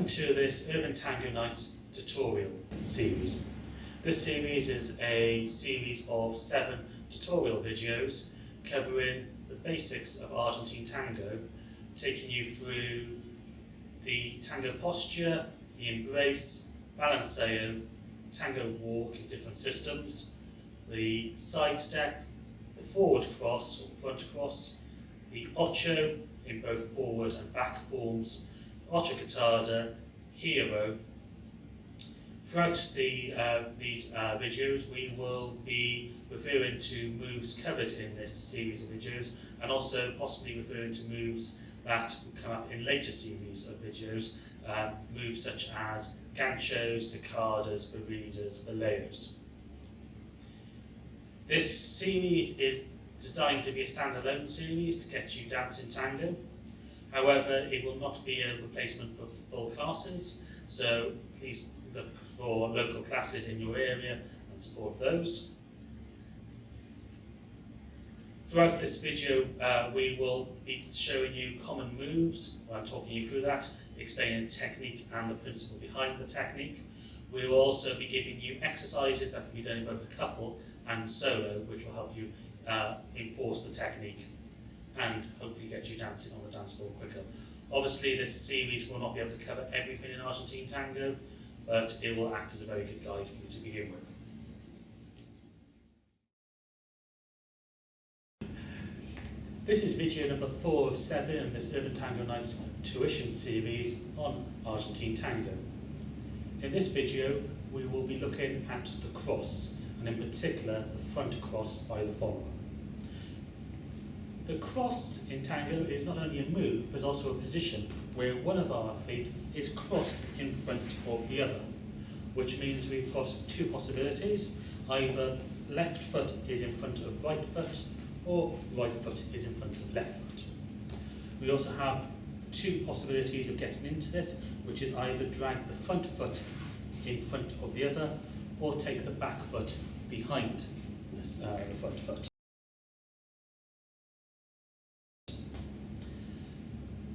to this Urban Tango Nights tutorial series. This series is a series of 7 tutorial videos covering the basics of Argentine Tango, taking you through the tango posture, the embrace, balanceo, tango walk in different systems, the side step, the forward cross or front cross, the ocho in both forward and back forms, ocho cortado, giro. Throughout these videos we will be referring to moves covered in this series of videos and also possibly referring to moves that will come up in later series of videos, moves such as ganchos, cicadas, barridas, valeos. This series is designed to be a standalone series to get you dancing tango. However, it will not be a replacement for full classes, so please look for local classes in your area and support those. Throughout this video, we will be showing you common moves. I'm talking you through that, explaining the technique and the principle behind the technique. We will also be giving you exercises that can be done in both a couple and solo, which will help you enforce the technique and hopefully get you dancing on the dance floor quicker. Obviously, this series will not be able to cover everything in Argentine Tango, but it will act as a very good guide for you to begin with. This is video number 4 of 7 in this Urban Tango Nights tuition series on Argentine Tango. In this video, we will be looking at the cross, and in particular, the front cross by the follower. The cross in tango is not only a move, but also a position where one of our feet is crossed in front of the other, which means we've got 2 possibilities. Either left foot is in front of right foot, or right foot is in front of left foot. We also have 2 possibilities of getting into this, which is either drag the front foot in front of the other, or take the back foot behind the front foot.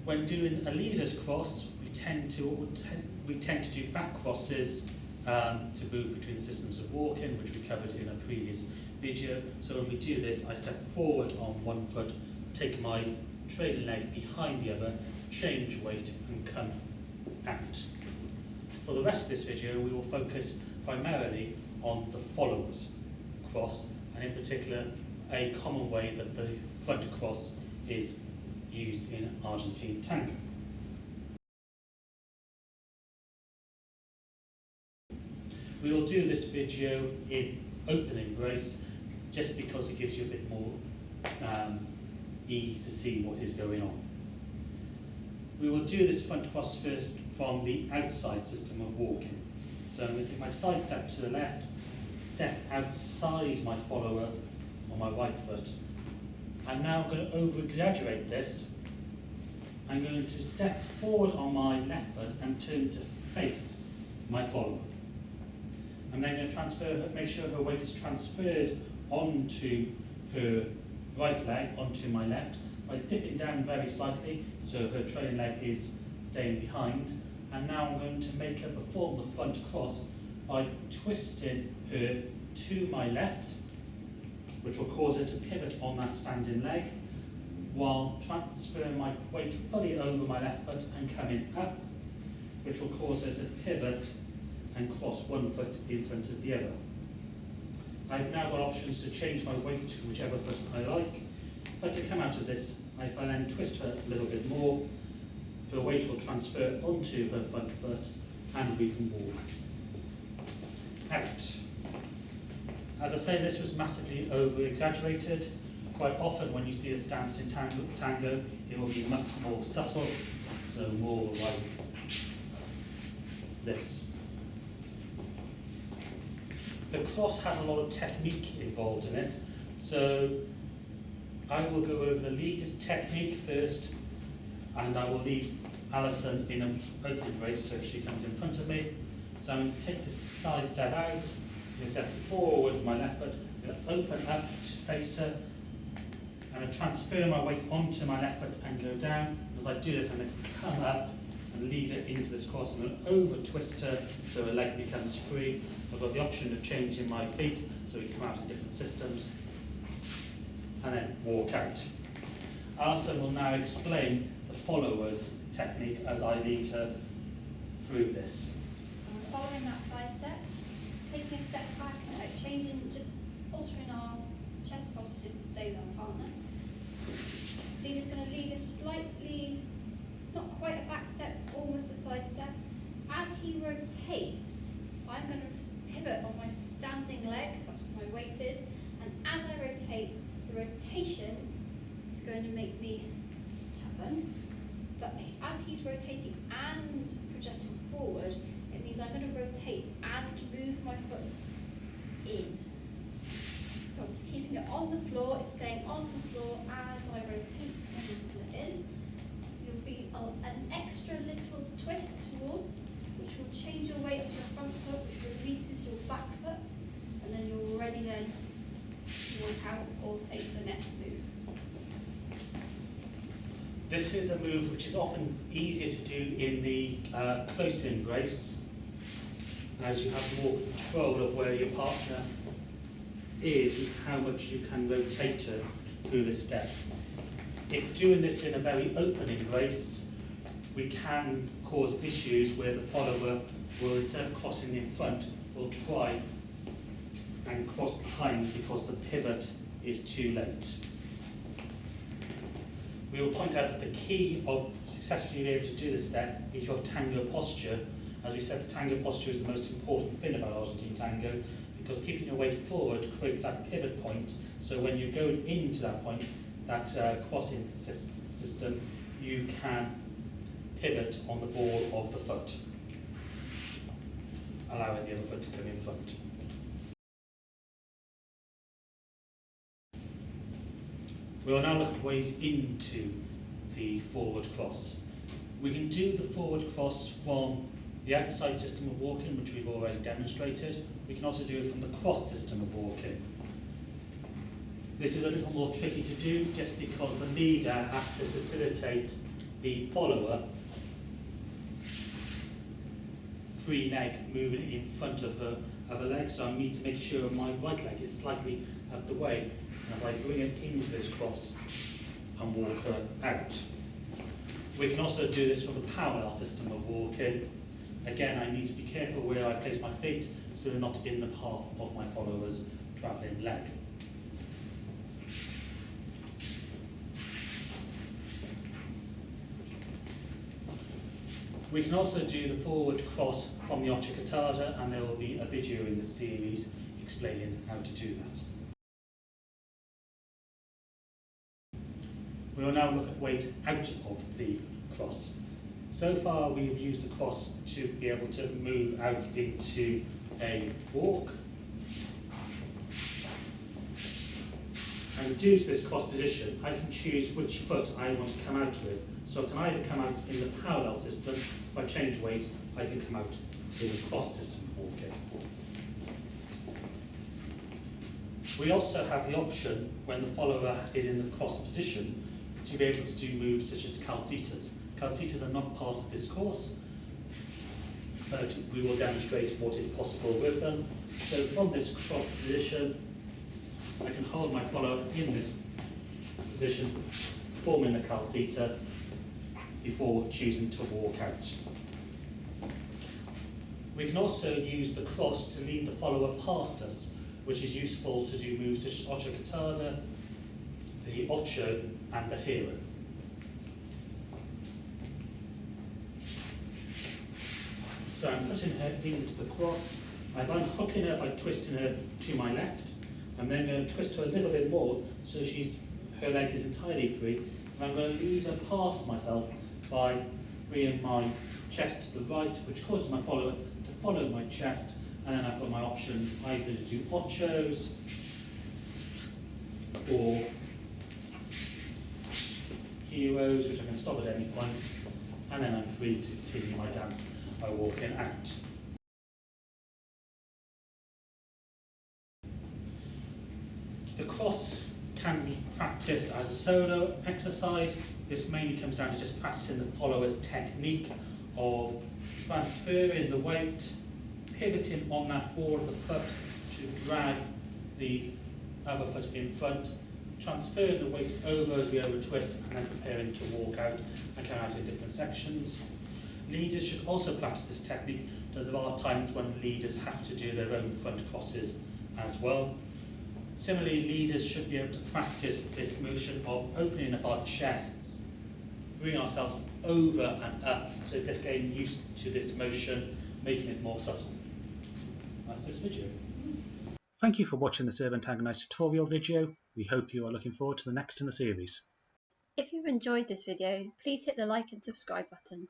When doing a leader's cross, we tend to do back crosses to move between the systems of walking, which we covered in a previous video. So when we do this, I step forward on one foot, take my trailing leg behind the other, change weight and come out. For the rest of this video, we will focus primarily on the follower's cross, and in particular, a common way that the front cross is used in Argentine Tango. We will do this video in open embrace just because it gives you a bit more ease to see what is going on. We will do this front cross first from the outside system of walking. So I'm going to take my side step to the left, step outside my follower on my right foot. And now I'm going to over-exaggerate this. I'm going to step forward on my left foot and turn to face my follower. I'm then going to make sure her weight is transferred onto her right leg, onto my left, by dipping down very slightly so her trailing leg is staying behind. And now I'm going to perform the front cross by twisting her to my left, which will cause her to pivot on that standing leg, while transferring my weight fully over my left foot and coming up, which will cause her to pivot and cross one foot in front of the other. I've now got options to change my weight to whichever foot I like, but to come out of this, if I then twist her a little bit more, her weight will transfer onto her front foot and we can walk out. As I say, this was massively over-exaggerated. Quite often when you see us dance in tango, it will be much more subtle, so more like this. The cross has a lot of technique involved in it, so I will go over the leader's technique first, and I will leave Alison in an open embrace so she comes in front of me. So I'm going to take this side step out, I'm going to step forward with my left foot, I'm going to open up to face her, and I transfer my weight onto my left foot and go down. As I do this, I'm going to come up and lead her into this cross. I'm going to over twist her so her leg becomes free. I've got the option of changing my feet so we come out in different systems, and then walk out. Alison will now explain the follower's technique as I lead her through this. So we're following that side step, taking a step back, changing, just altering our chest posture just to stay with our partner. Leader's going to lead us slightly, it's not quite a back step, almost a side step. As he rotates, I'm going to pivot on my standing leg, that's where my weight is, and as I rotate, the rotation is going to make me turn, but as he's rotating and projecting forward, it means I'm going to rotate and move my foot in. So I'm just keeping it on the floor, it's staying on the floor as I rotate and move it in. You'll feel an extra little twist towards, which will change your weight up to your front foot, which releases your back foot, and then you're ready then to walk out or take the next move. This is a move which is often easier to do in the close embrace, as you have more control of where your partner is and how much you can rotate her through the step. If doing this in a very open embrace, we can cause issues where the follower will, instead of crossing in front, will try and cross behind because the pivot is too late. We will point out that the key of successfully being able to do this step is your tango posture. As we said, the tango posture is the most important thing about Argentine tango, because keeping your weight forward creates that pivot point. So when you're going into that point, that crossing system, you can pivot on the ball of the foot, allowing the other foot to come in front. We will now look at ways into the forward cross. We can do the forward cross from the outside system of walking, which we've already demonstrated. We can also do it from the cross system of walking. This is a little more tricky to do just because the leader has to facilitate the follower free leg moving in front of her leg, so I need to make sure my right leg is slightly out of the way as I bring it into this cross and walk her out. We can also do this from the parallel system of walking. Again, I need to be careful where I place my feet so they're not in the path of my follower's travelling leg. We can also do the forward cross from the ocho, and there will be a video in the series explaining how to do that. We will now look at ways out of the cross. So far we've used the cross to be able to move out into a walk. And due to this cross position, I can choose which foot I want to come out with. So I can either come out in the parallel system. If I change weight, I can come out in the cross system walking. We also have the option, when the follower is in the cross position, to be able to do moves such as calcetas. Calcetas are not part of this course, but we will demonstrate what is possible with them. So from this cross position, I can hold my follower in this position, forming the calceta before choosing to walk out. We can also use the cross to lead the follower past us, which is useful to do moves such as ocho, the ocho, and the hero. So I'm putting her into the cross. I'm unhooking her by twisting her to my left. I'm then going to twist her a little bit more so her leg is entirely free. And I'm going to lead her past myself by bringing my chest to the right, which causes my follower to follow my chest. And then I've got my options either to do ochos or heroes, which I can stop at any point. And then I'm free to continue my dance by walking out. The cross can be practiced as a solo exercise. This mainly comes down to just practicing the follower's technique of transferring the weight, pivoting on that ball of the foot to drag the other foot in front, transferring the weight over the over twist, and then preparing to walk out and come out in different sections. Leaders should also practice this technique, because there are times when leaders have to do their own front crosses as well. Similarly, leaders should be able to practice this motion of opening up our chests, bringing ourselves over and up, so just getting used to this motion, making it more subtle. That's this video. Thank you for watching this Urban Tango Nights tutorial video. We hope you are looking forward to the next in the series. If you've enjoyed this video, please hit the like and subscribe button.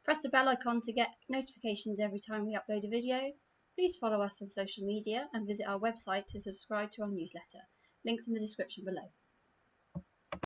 Press the bell icon to get notifications every time we upload a video. Please follow us on social media and visit our website to subscribe to our newsletter. Links in the description below.